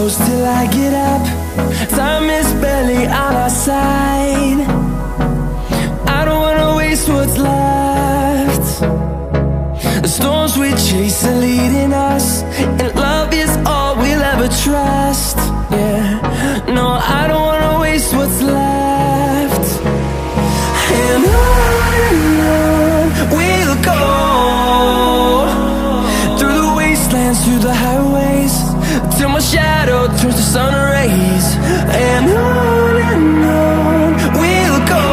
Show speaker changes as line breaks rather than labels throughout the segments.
close till I get up. Time is barely on our side. I don't wanna waste what's left. The storms we chase are leading us, and love is all we'll ever trust. Yeah, no, I don't wanna waste what's left. And on we'll go, through the wastelands, through the highways, till my shadow turns to sun rays. And on we'll go,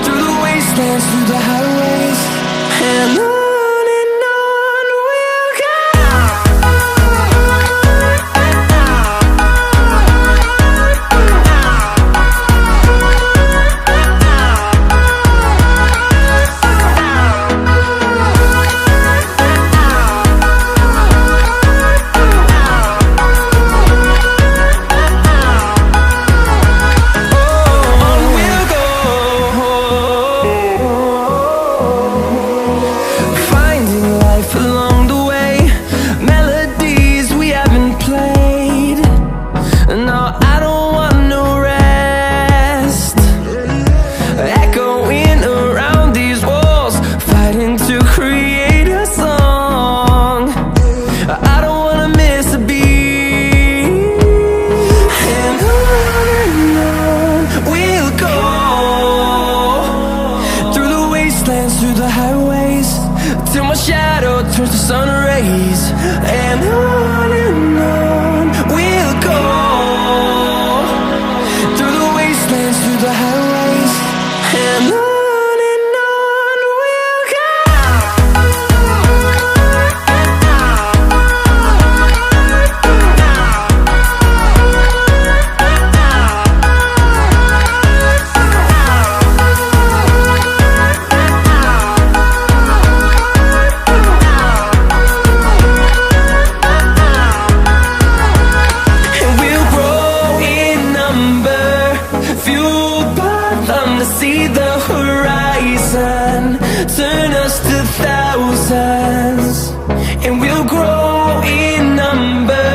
through the wastelands, through the highways, and on we'll go. Through the highways, till my shadow turns to sun rays. And on we'll go, through the wastelands, through the highways, and on we'll go. See the horizon, turn us to thousands, and we'll grow in number,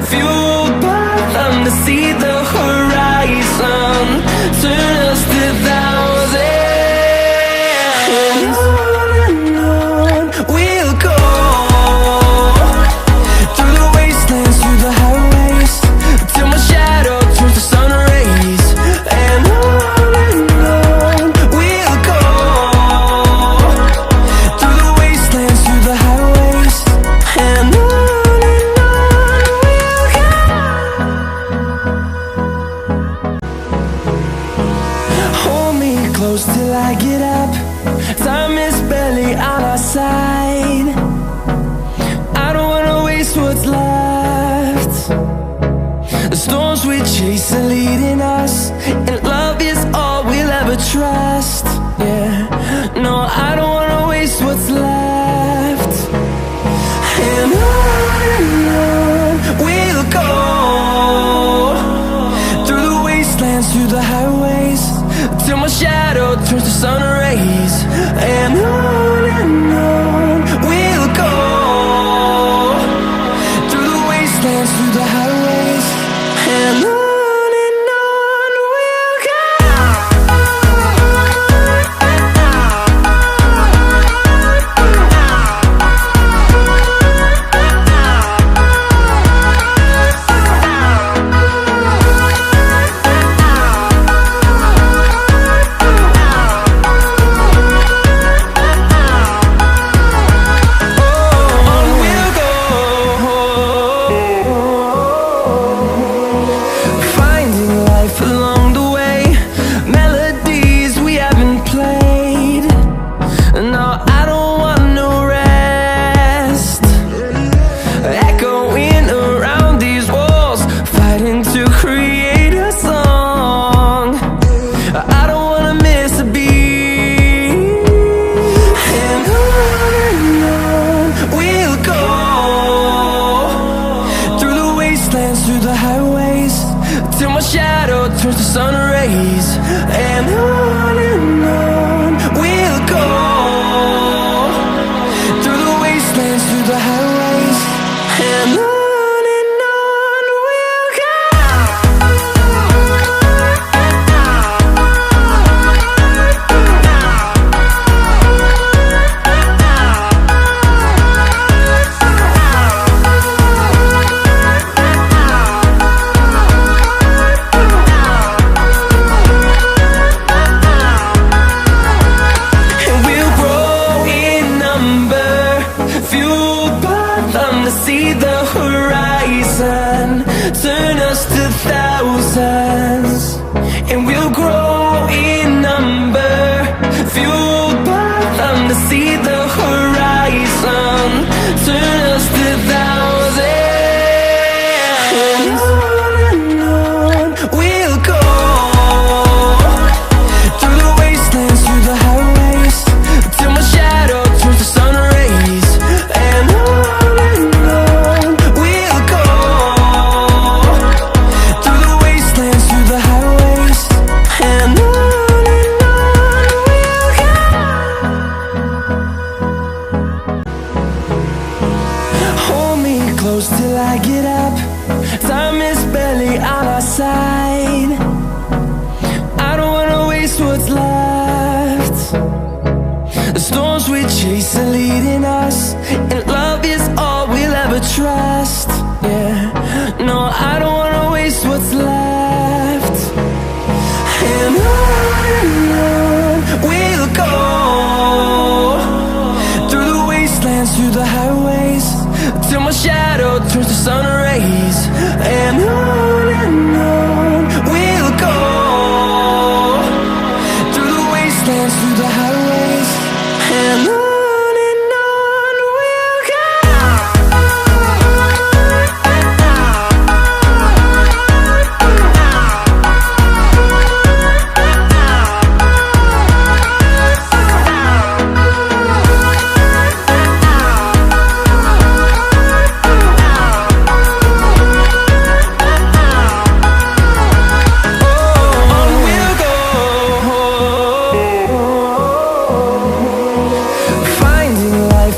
fueled by them. To see the horizon, turn us to thousands, and on we'll go, through the wastelands, through the highways, till my shadow turns to sun rays. And close till I get up. Time is barely on our side. I don't wanna waste what's left. The storms we chase are leading us, and love is all we'll ever trust. Yeah, no, I don't wanna waste what's left. And on we'll go, through the wastelands, through the highways, till my shadow turns to sun rays. And on we'll go, through the wastelands, through the highways, and on. turns to sun rays, and on we'll go, through the wastelands, through the highways, and on. till my shadow turns to sun rays. And on we'll go, through the wastelands, through the highways, and on we'll go.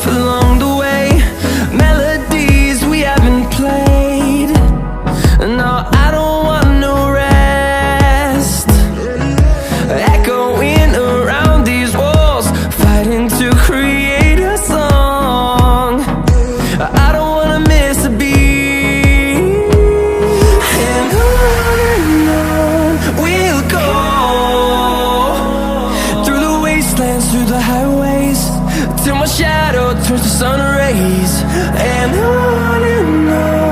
Along the way, melodies we haven't played. No, I don't want no rest. Echoing around these walls, fighting to create a song. I don't wanna miss a beat. And on we'll go, through the wastelands, through the highways, till my shadow turns to sun rays. And on